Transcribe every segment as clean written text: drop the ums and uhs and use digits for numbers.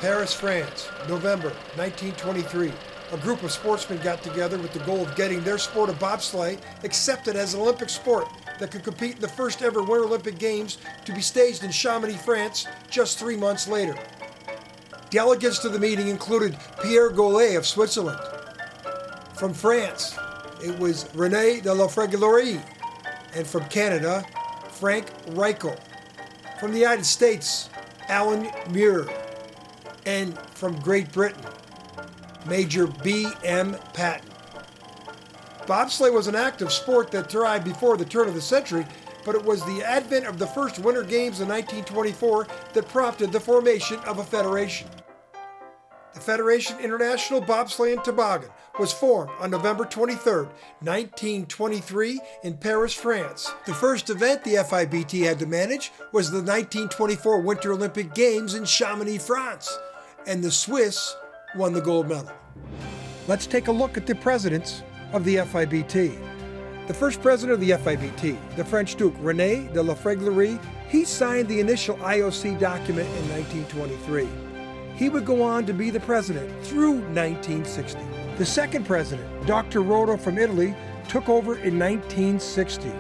Paris, France, November 1923. A group of sportsmen got together with the goal of getting their sport of bobsleigh accepted as an Olympic sport that could compete in the first ever Winter Olympic Games to be staged in Chamonix, France, just 3 months later. Delegates to the meeting included Pierre Goulet of Switzerland. From France, it was René de la Fréguillerie, and from Canada, Frank Reichel. From the United States, Alan Muir, and from Great Britain, Major B.M. Patton. Bobsleigh was an active sport that thrived before the turn of the century, but it was the advent of the first Winter Games in 1924 that prompted the formation of a federation. The Federation International Bobsleigh and Toboggan was formed on November 23, 1923 in Paris, France. The first event the FIBT had to manage was the 1924 Winter Olympic Games in Chamonix, France, and the Swiss won the gold medal. Let's take a look at the presidents of the FIBT. The first president of the FIBT, the French Duke René de la Fréguillerie, he signed the initial IOC document in 1923. He would go on to be the president through 1960. The second president, Dr. Rota from Italy, took over in 1960.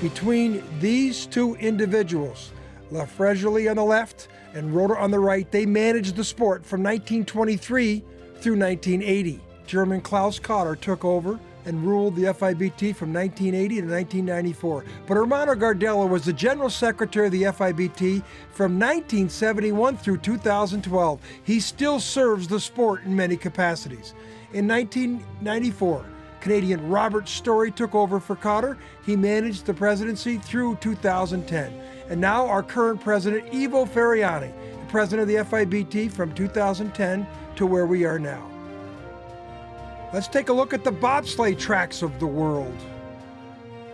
Between these two individuals, La Fréguillerie on the left and Rota on the right, they managed the sport from 1923 through 1980. German Klaus Cotter took over and ruled the FIBT from 1980 to 1994. But Hermano Gardella was the general secretary of the FIBT from 1971 through 2012. He still serves the sport in many capacities. In 1994, Canadian Robert Story took over for Cotter. He managed the presidency through 2010. And now our current president, Ivo Ferriani, the president of the FIBT from 2010 to where we are now. Let's take a look at the bobsleigh tracks of the world.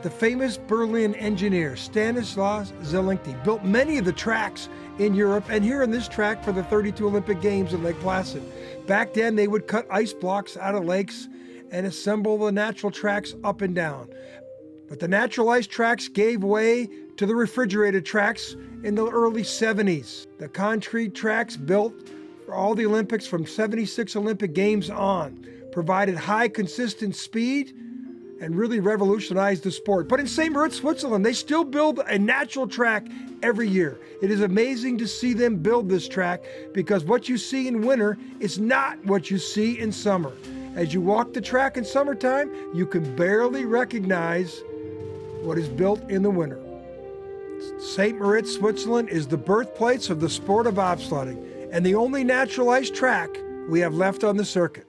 The famous Berlin engineer Stanislaus Zelinski built many of the tracks in Europe and here in this track for the 32 Olympic Games in Lake Placid. Back then they would cut ice blocks out of lakes and assemble the natural tracks up and down. But the natural ice tracks gave way to the refrigerated tracks in the early 70s. The concrete tracks built for all the Olympics from 76 Olympic Games on provided high consistent speed and really revolutionized the sport. But in St. Moritz, Switzerland, they still build a natural track every year. It is amazing to see them build this track because what you see in winter is not what you see in summer. As you walk the track in summertime, you can barely recognize what is built in the winter. St. Moritz, Switzerland is the birthplace of the sport of bobsledding and the only natural ice track we have left on the circuit.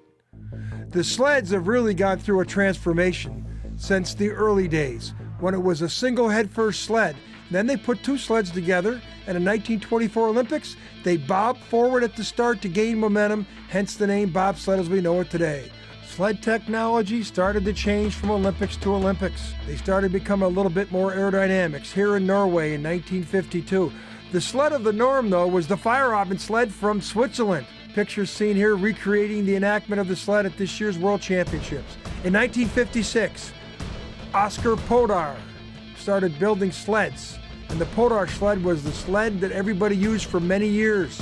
The sleds have really gone through a transformation since the early days when it was a single head-first sled. Then they put two sleds together, and in 1924 Olympics, they bobbed forward at the start to gain momentum, hence the name bobsled as we know it today. Sled technology started to change from Olympics to Olympics. They started to become a little bit more aerodynamics. Here in Norway in 1952. The sled of the norm, though, was the Feyerabend sled from Switzerland. Pictures seen here recreating the enactment of the sled at this year's World Championships. In 1956, Oskar Podar started building sleds, and the Podar sled was the sled that everybody used for many years.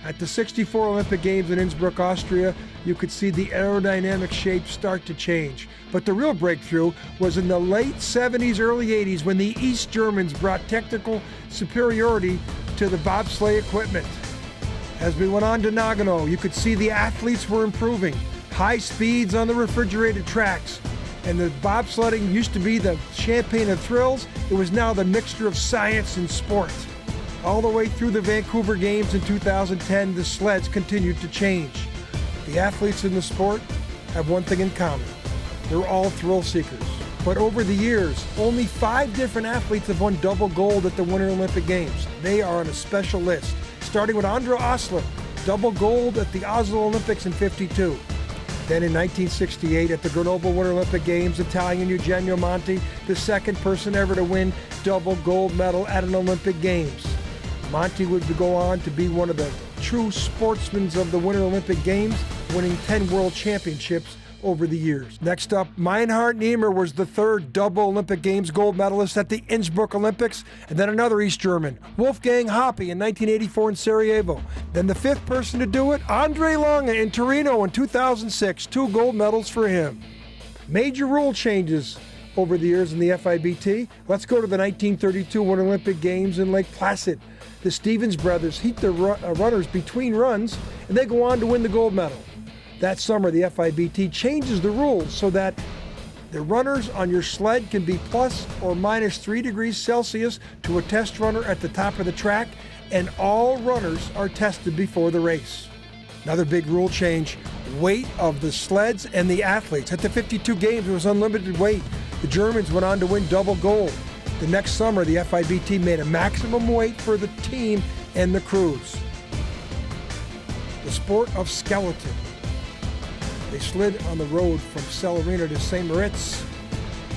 At the 64 Olympic Games in Innsbruck, Austria, you could see the aerodynamic shape start to change. But the real breakthrough was in the late 70s, early 80s, when the East Germans brought technical superiority to the bobsleigh equipment. As we went on to Nagano, you could see the athletes were improving. High speeds on the refrigerated tracks. And the bobsledding used to be the champagne of thrills. It was now the mixture of science and sport. All the way through the Vancouver Games in 2010, the sleds continued to change. The athletes in the sport have one thing in common. They're all thrill seekers. But over the years, only 5 different athletes have won double gold at the Winter Olympic Games. They are on a special list. Starting with Andra Osler, double gold at the Oslo Olympics in '52. Then in 1968 at the Grenoble Winter Olympic Games, Italian Eugenio Monti, the second person ever to win double gold medal at an Olympic Games. Monti would go on to be one of the true sportsmen of the Winter Olympic Games, winning 10 world championships over the years. Next up, Meinhard Niemer was the third double Olympic Games gold medalist at the Innsbruck Olympics, and then another East German, Wolfgang Hoppe in 1984 in Sarajevo. Then the fifth person to do it, Andre Lange in Torino in 2006, 2 gold medals for him. Major rule changes over the years in the FIBT. Let's go to the 1932 Winter Olympic Games in Lake Placid. The Stevens brothers heat the runners between runs, and they go on to win the gold medal. That summer, the FIBT changes the rules so that the runners on your sled can be plus or minus 3 degrees Celsius to a test runner at the top of the track, and all runners are tested before the race. Another big rule change, weight of the sleds and the athletes. At the 52 Games, it was unlimited weight. The Germans went on to win double gold. The next summer, the FIBT made a maximum weight for the team and the crews. The sport of skeleton. They slid on the road from Celerina to St. Moritz,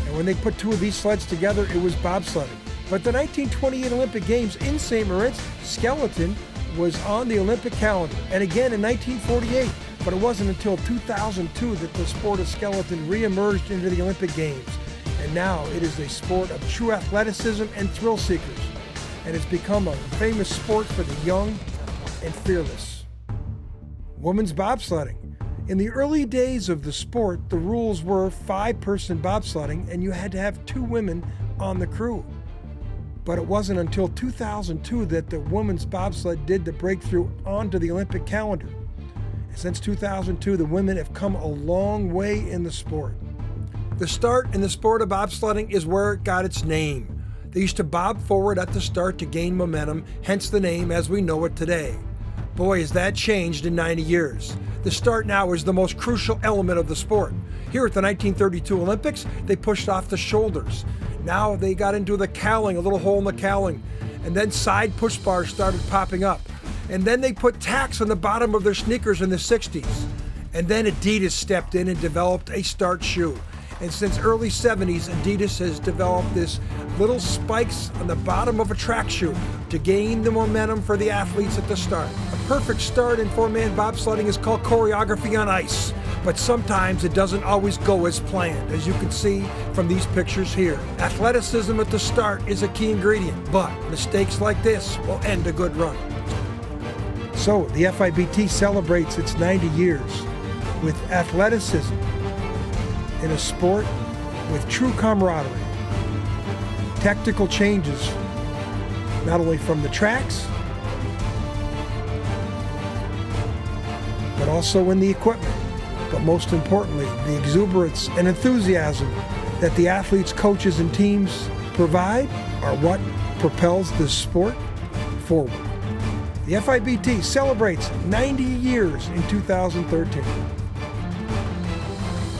and when they put 2 of these sleds together, it was bobsledding. But the 1928 Olympic Games in St. Moritz, skeleton was on the Olympic calendar, and again in 1948, but it wasn't until 2002 that the sport of skeleton re-emerged into the Olympic Games. And now it is a sport of true athleticism and thrill seekers, and it's become a famous sport for the young and fearless. Women's bobsledding. In the early days of the sport, the rules were 5-person bobsledding, and you had to have 2 women on the crew. But it wasn't until 2002 that the women's bobsled did the breakthrough onto the Olympic calendar. And since 2002, the women have come a long way in the sport. The start in the sport of bobsledding is where it got its name. They used to bob forward at the start to gain momentum, hence the name as we know it today. Boy, has that changed in 90 years. The start now is the most crucial element of the sport. Here at the 1932 Olympics, they pushed off the shoulders. Now they got into the cowling, a little hole in the cowling, and then side push bars started popping up. And then they put tacks on the bottom of their sneakers in the 60s. And then Adidas stepped in and developed a start shoe. And since early 70s, Adidas has developed this little spikes on the bottom of a track shoe to gain the momentum for the athletes at the start. A perfect start in 4-man bobsledding is called choreography on ice, but sometimes it doesn't always go as planned, as you can see from these pictures here. Athleticism at the start is a key ingredient, but mistakes like this will end a good run. So the FIBT celebrates its 90 years with athleticism in a sport with true camaraderie. Tactical changes, not only from the tracks, but also in the equipment. But most importantly, the exuberance and enthusiasm that the athletes, coaches, and teams provide are what propels this sport forward. The FIBT celebrates 90 years in 2013.